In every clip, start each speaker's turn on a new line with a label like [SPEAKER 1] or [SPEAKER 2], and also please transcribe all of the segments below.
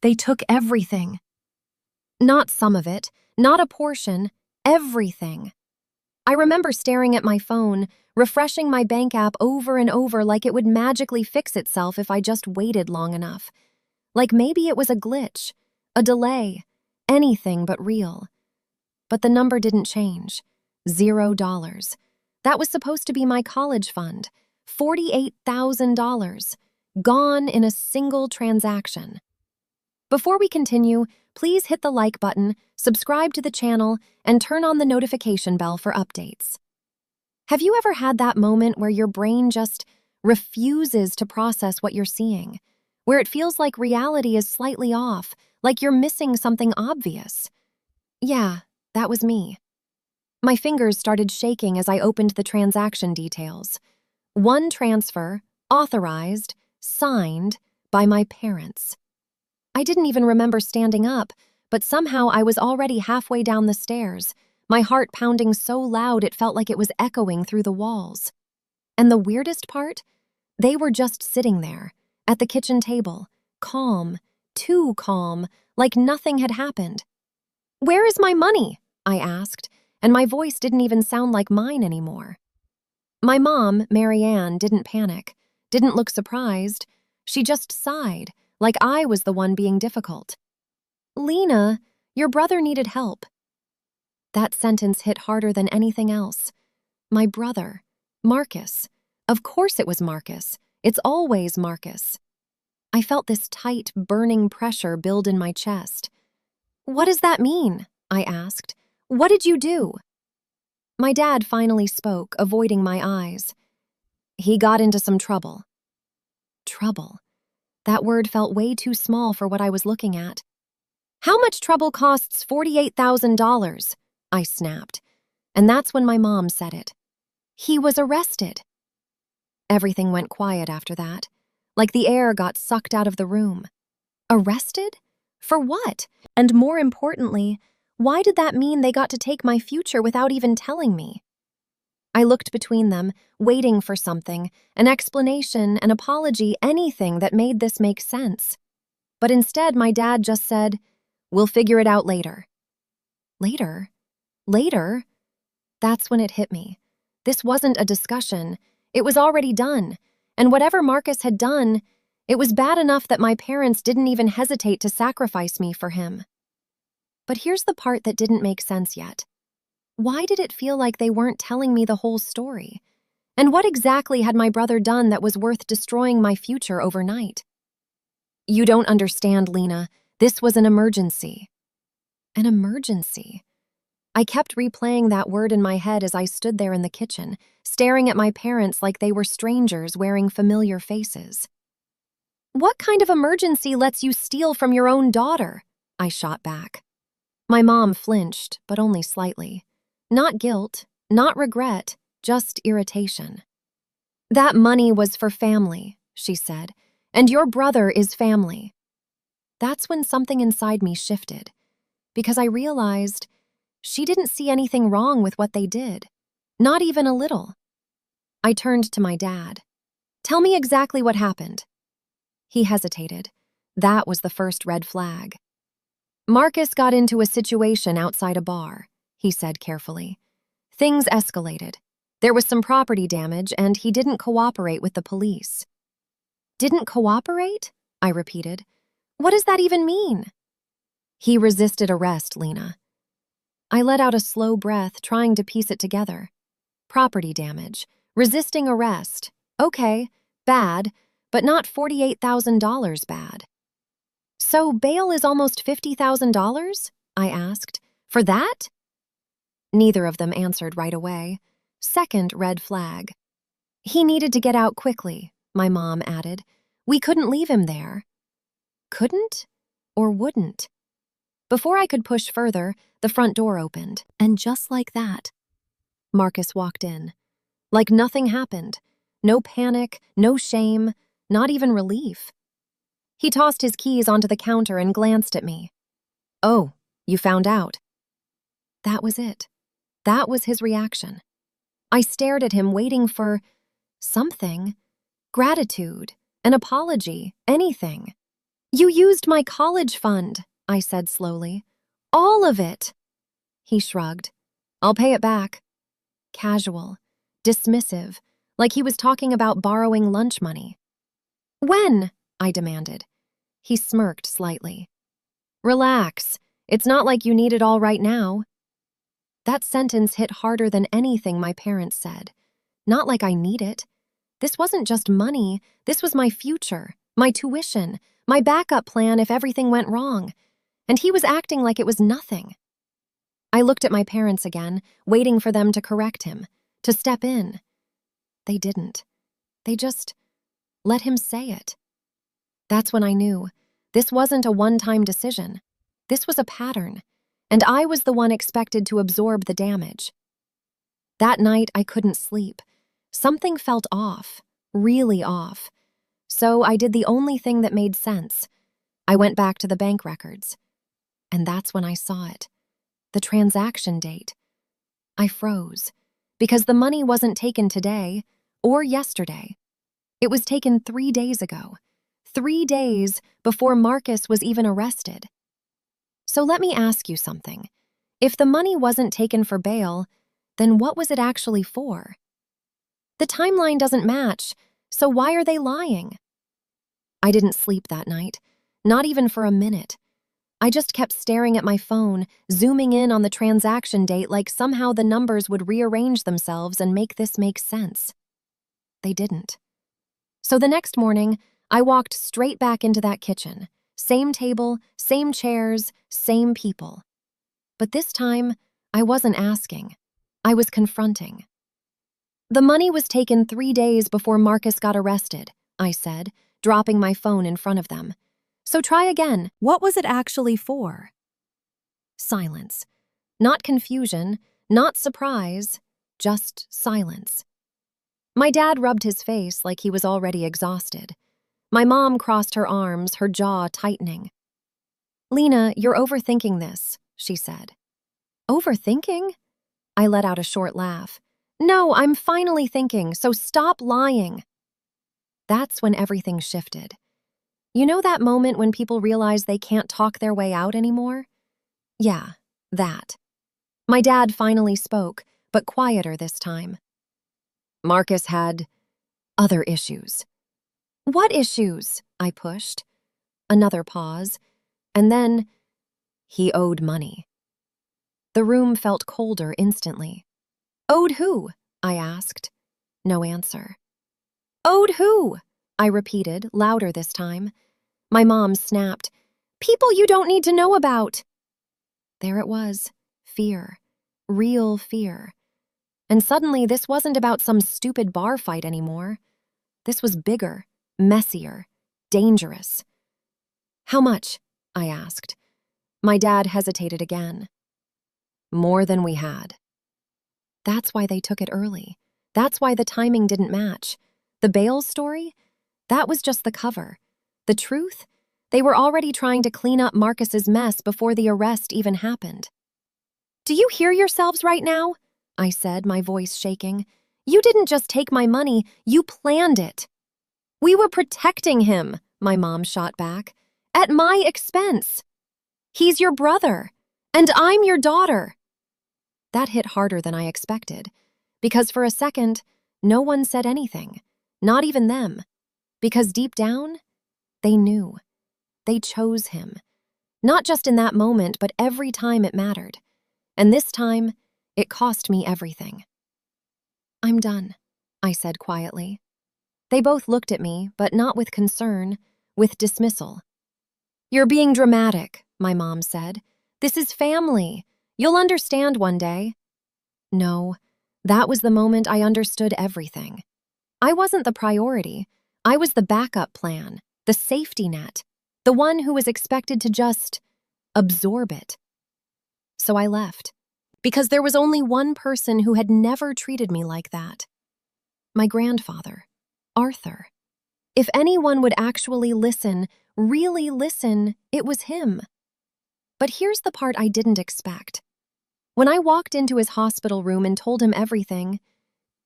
[SPEAKER 1] They took everything. Not some of it, not a portion, everything. I remember staring at my phone, refreshing my bank app over and over like it would magically fix itself if I just waited long enough. Like maybe it was a glitch, a delay, anything but real. But the number didn't change. $0. That was supposed to be my college fund. $48,000. Gone in a single transaction. Before we continue, please hit the like button, subscribe to the channel, and turn on the notification bell for updates. Have you ever had that moment where your brain just refuses to process what you're seeing? Where it feels like reality is slightly off, like you're missing something obvious? Yeah, that was me. My fingers started shaking as I opened the transaction details. One transfer, authorized, signed by my parents. I didn't even remember standing up, but somehow I was already halfway down the stairs, my heart pounding so loud it felt like it was echoing through the walls. And the weirdest part? They were just sitting there, at the kitchen table, calm, too calm, like nothing had happened. "Where is my money?" I asked, and my voice didn't even sound like mine anymore. My mom, Marianne, didn't panic, didn't look surprised. She just sighed, like I was the one being difficult. "Lena, your brother needed help." That sentence hit harder than anything else. My brother, Marcus. Of course it was Marcus. It's always Marcus. I felt this tight, burning pressure build in my chest. "What does that mean?" I asked. "What did you do?" My dad finally spoke, avoiding my eyes. "He got into some trouble." Trouble. That word felt way too small for what I was looking at. "How much trouble costs $48,000? I snapped. And that's when my mom said it. "He was arrested." Everything went quiet after that, like the air got sucked out of the room. Arrested? For what? And more importantly, why did that mean they got to take my future without even telling me? I looked between them, waiting for something, an explanation, an apology, anything that made this make sense. But instead, my dad just said, "We'll figure it out later." Later? Later? That's when it hit me. This wasn't a discussion. It was already done. And whatever Marcus had done, it was bad enough that my parents didn't even hesitate to sacrifice me for him. But here's the part that didn't make sense yet. Why did it feel like they weren't telling me the whole story? And what exactly had my brother done that was worth destroying my future overnight? "You don't understand, Lena. This was an emergency." An emergency. I kept replaying that word in my head as I stood there in the kitchen, staring at my parents like they were strangers wearing familiar faces. "What kind of emergency lets you steal from your own daughter?" I shot back. My mom flinched, but only slightly. Not guilt, not regret, just irritation. "That money was for family," she said, "and your brother is family." That's when something inside me shifted, because I realized she didn't see anything wrong with what they did, not even a little. I turned to my dad. "Tell me exactly what happened." He hesitated. That was the first red flag. "Marcus got into a situation outside a bar," he said carefully. "Things escalated. There was some property damage, and he didn't cooperate with the police." "Didn't cooperate?" I repeated. "What does that even mean?" "He resisted arrest, Lena." I let out a slow breath, trying to piece it together. Property damage, resisting arrest. Okay, bad, but not $48,000 bad. "So bail is almost $50,000? I asked. "For that?" Neither of them answered right away. Second red flag. "He needed to get out quickly," my mom added. "We couldn't leave him there." Couldn't? Or wouldn't? Before I could push further, the front door opened, and just like that, Marcus walked in. Like nothing happened. No panic, no shame, not even relief. He tossed his keys onto the counter and glanced at me. "Oh, you found out." That was it. That was his reaction. I stared at him, waiting for something. Gratitude, an apology, anything. You used my college fund, I said slowly. All of it. He shrugged. I'll pay it back. Casual, dismissive, like he was talking about borrowing lunch money. When? I demanded. He smirked slightly. Relax. It's not like you need it all right now. That sentence hit harder than anything my parents said. Not like I need it. This wasn't just money. This was my future, my tuition, my backup plan if everything went wrong. And he was acting like it was nothing. I looked at my parents again, waiting for them to correct him, to step in. They didn't. They just let him say it. That's when I knew. This wasn't a one-time decision. This was a pattern, and I was the one expected to absorb the damage. That night, I couldn't sleep. Something felt off, really off. So I did the only thing that made sense. I went back to the bank records. And that's when I saw it. The transaction date. I froze, because the money wasn't taken today or yesterday. It was taken 3 days ago. 3 days before Marcus was even arrested. So let me ask you something. If the money wasn't taken for bail, then what was it actually for? The timeline doesn't match, so why are they lying? I didn't sleep that night, not even for a minute. I just kept staring at my phone, zooming in on the transaction date like somehow the numbers would rearrange themselves and make this make sense. They didn't. So the next morning, I walked straight back into that kitchen. Same table, same chairs, same people. But this time, I wasn't asking. I was confronting. The money was taken 3 days before Marcus got arrested, I said, dropping my phone in front of them. So try again. What was it actually for? Silence. Not confusion, not surprise, just silence. My dad rubbed his face like he was already exhausted. My mom crossed her arms, her jaw tightening. Lena, you're overthinking this, she said. Overthinking? I let out a short laugh. No, I'm finally thinking, so stop lying. That's when everything shifted. You know that moment when people realize they can't talk their way out anymore? Yeah, that. My dad finally spoke, but quieter this time. Marcus had other issues. What issues? I pushed. Another pause, and then he owed money. The room felt colder instantly. Owed who? I asked. No answer. Owed who? I repeated, louder this time. My mom snapped. People you don't need to know about. There it was. Fear. Real fear. And suddenly this wasn't about some stupid bar fight anymore. This was bigger, messier, dangerous. How much? I asked. My dad hesitated again. More than we had. That's why they took it early. That's why the timing didn't match. The bail story? That was just the cover. The truth? They were already trying to clean up Marcus's mess before the arrest even happened. Do you hear yourselves right now? I said, my voice shaking. You didn't just take my money, you planned it. We were protecting him, my mom shot back. At my expense. He's your brother, and I'm your daughter. That hit harder than I expected, because for a second, no one said anything, not even them, because deep down, they knew. They chose him, not just in that moment, but every time it mattered. And this time, it cost me everything. I'm done, I said quietly. They both looked at me, but not with concern, with dismissal. You're being dramatic, my mom said. This is family. You'll understand one day. No, that was the moment I understood everything. I wasn't the priority. I was the backup plan, the safety net, the one who was expected to just absorb it. So I left, because there was only one person who had never treated me like that. My grandfather, Arthur. If anyone would actually listen, really listen, it was him. But here's the part I didn't expect. When I walked into his hospital room and told him everything,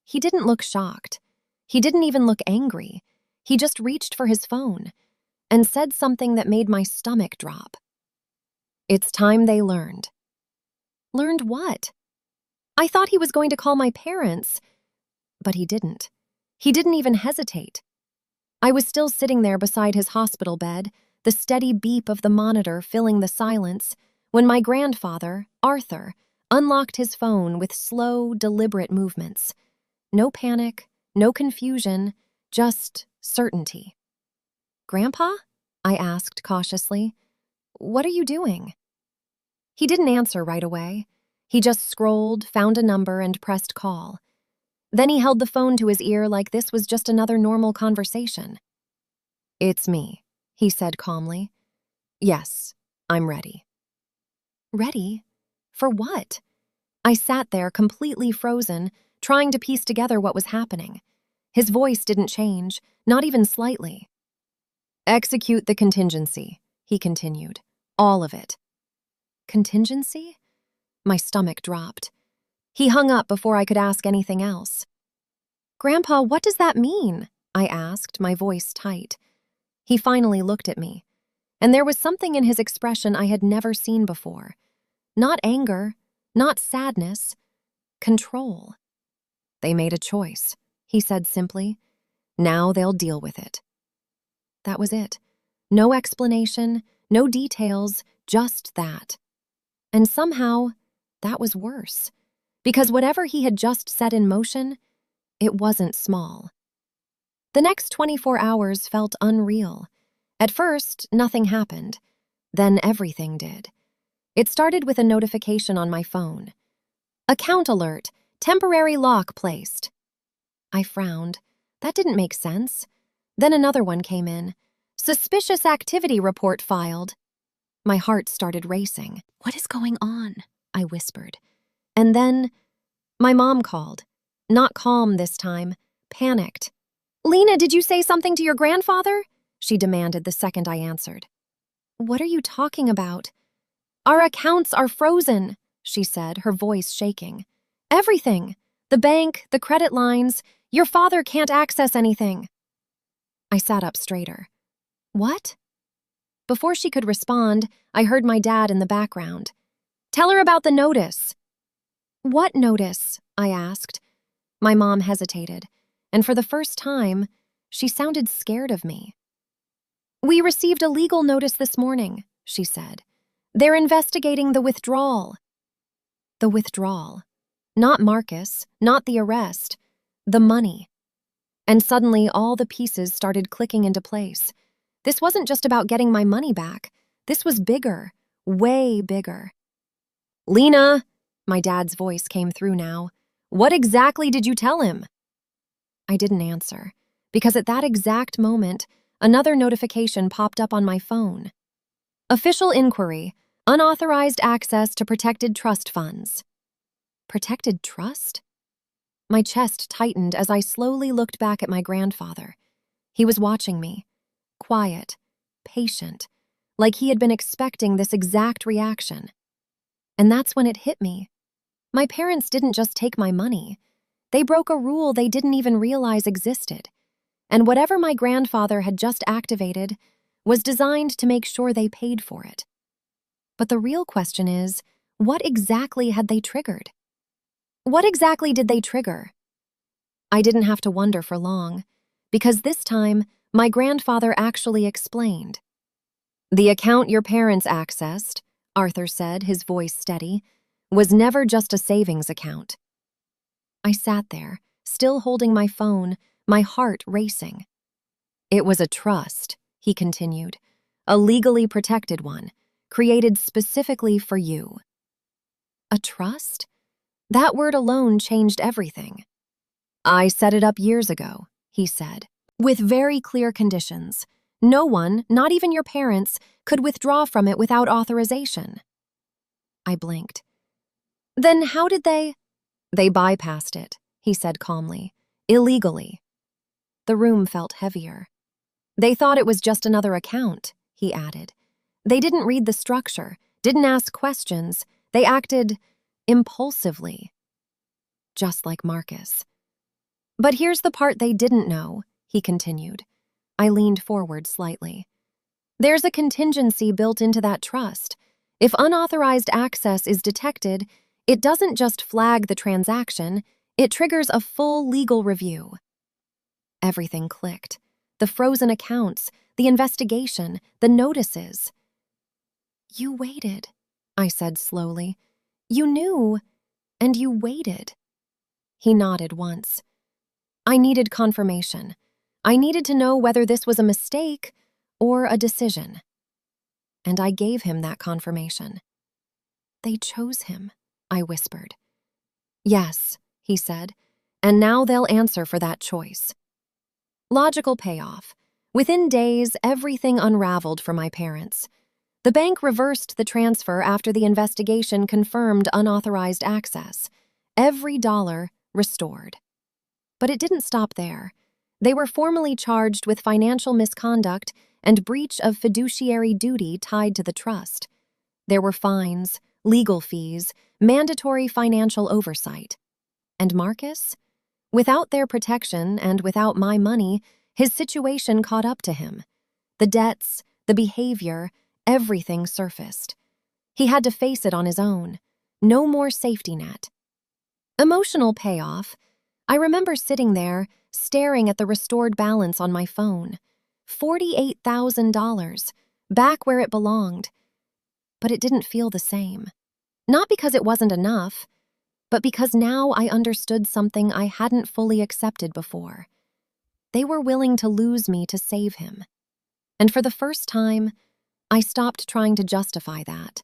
[SPEAKER 1] he didn't look shocked. He didn't even look angry. He just reached for his phone. and said something that made my stomach drop. It's time they learned. Learned what? I thought he was going to call my parents, but he didn't. He didn't even hesitate. I was still sitting there beside his hospital bed, the steady beep of the monitor filling the silence, when my grandfather, Arthur, unlocked his phone with slow, deliberate movements. No panic, no confusion, just certainty. "Grandpa?" I asked cautiously. "What are you doing?" He didn't answer right away. He just scrolled, found a number, and pressed call. Then he held the phone to his ear like this was just another normal conversation. "It's me," he said calmly. "Yes, I'm ready." Ready? For what? I sat there completely frozen, trying to piece together what was happening. His voice didn't change, not even slightly. "Execute the contingency," he continued. "All of it." Contingency? My stomach dropped. He hung up before I could ask anything else. "Grandpa, what does that mean?" I asked, my voice tight. He finally looked at me, and there was something in his expression I had never seen before. Not anger, not sadness, control. "They made a choice," he said simply. "Now they'll deal with it." That was it. No explanation, no details, just that. And somehow, that was worse. Because whatever he had just set in motion, it wasn't small. The next 24 hours felt unreal. At first, nothing happened. Then everything did. It started with a notification on my phone. "Account alert, temporary lock placed." I frowned. That didn't make sense. Then another one came in. "Suspicious activity report filed." My heart started racing. "What is going on?" I whispered. And then my mom called. Not calm this time, panicked. "Lena, did you say something to your grandfather?" she demanded the second I answered. "What are you talking about?" "Our accounts are frozen," she said, her voice shaking. "Everything. The bank, the credit lines. Your father can't access anything." I sat up straighter. "What?" Before she could respond, I heard my dad in the background. "Tell her about the notice." "What notice?" I asked. My mom hesitated, and for the first time, she sounded scared of me. "We received a legal notice this morning," she said. "They're investigating the withdrawal." The withdrawal. Not Marcus, not the arrest. The money. And suddenly all the pieces started clicking into place. This wasn't just about getting my money back. This was bigger, way bigger. "Lena," my dad's voice came through now. "What exactly did you tell him?" I didn't answer, because at that exact moment, another notification popped up on my phone. "Official inquiry. Unauthorized access to protected trust funds." Protected trust? My chest tightened as I slowly looked back at my grandfather. He was watching me. Quiet, patient, like he had been expecting this exact reaction. And that's when it hit me. My parents didn't just take my money. They broke a rule they didn't even realize existed. And whatever my grandfather had just activated was designed to make sure they paid for it. But the real question is, what exactly had they triggered? What exactly did they trigger? I didn't have to wonder for long, because this time, my grandfather actually explained. "The account your parents accessed," Arthur said, his voice steady, "was never just a savings account." I sat there, still holding my phone, my heart racing. "It was a trust," he continued, "a legally protected one, created specifically for you." A trust? That word alone changed everything. "I set it up years ago," he said, "with very clear conditions. No one, not even your parents, could withdraw from it without authorization." I blinked. "Then how did they—" "They bypassed it," he said calmly. "Illegally." The room felt heavier. "They thought it was just another account," he added. "They didn't read the structure, didn't ask questions. They acted impulsively. Just like Marcus. But here's the part they didn't know," he continued. I leaned forward slightly. There's a contingency built into that trust. If unauthorized access is detected, it doesn't just flag the transaction, it triggers a full legal review. Everything clicked. The frozen accounts, the investigation, the notices. "You waited," I said slowly. "You knew, and you waited." He nodded once. "I needed confirmation. I needed to know whether this was a mistake or a decision." And I gave him that confirmation. "They chose him," I whispered. "Yes," he said, "and now they'll answer for that choice." Logical payoff. Within days, everything unraveled for my parents. The bank reversed the transfer after the investigation confirmed unauthorized access. Every dollar restored. But it didn't stop there. They were formally charged with financial misconduct and breach of fiduciary duty tied to the trust. There were fines, legal fees, mandatory financial oversight. And Marcus? Without their protection and without my money, his situation caught up to him. The debts, the behavior, everything surfaced. He had to face it on his own. No more safety net. Emotional payoff. I remember sitting there, staring at the restored balance on my phone. $48,000, back where it belonged. But it didn't feel the same. Not because it wasn't enough, but because now I understood something I hadn't fully accepted before. They were willing to lose me to save him. And for the first time, I stopped trying to justify that.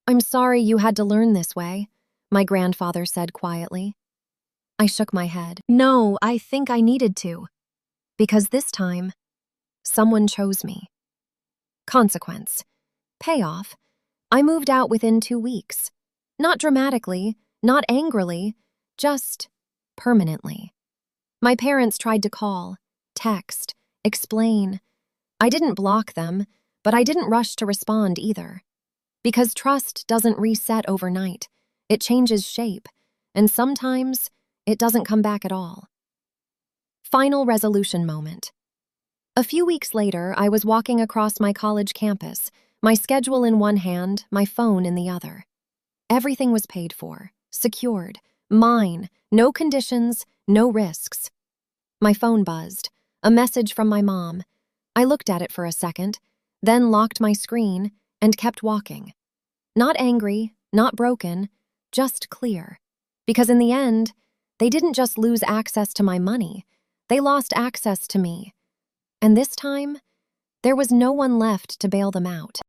[SPEAKER 1] "I'm sorry you had to learn this way," my grandfather said quietly. I shook my head. "No, I think I needed to. Because this time, someone chose me." Consequence. Payoff. I moved out within 2 weeks. Not dramatically, not angrily, just permanently. My parents tried to call, text, explain. I didn't block them, but I didn't rush to respond either. Because trust doesn't reset overnight. It changes shape, and sometimes it doesn't come back at all. Final resolution moment. A few weeks later, I was walking across my college campus, my schedule in one hand, my phone in the other. Everything was paid for, secured, mine, no conditions, no risks. My phone buzzed, a message from my mom. I looked at it for a second, then locked my screen and kept walking. Not angry, not broken, just clear. Because in the end, they didn't just lose access to my money, they lost access to me. And this time, there was no one left to bail them out.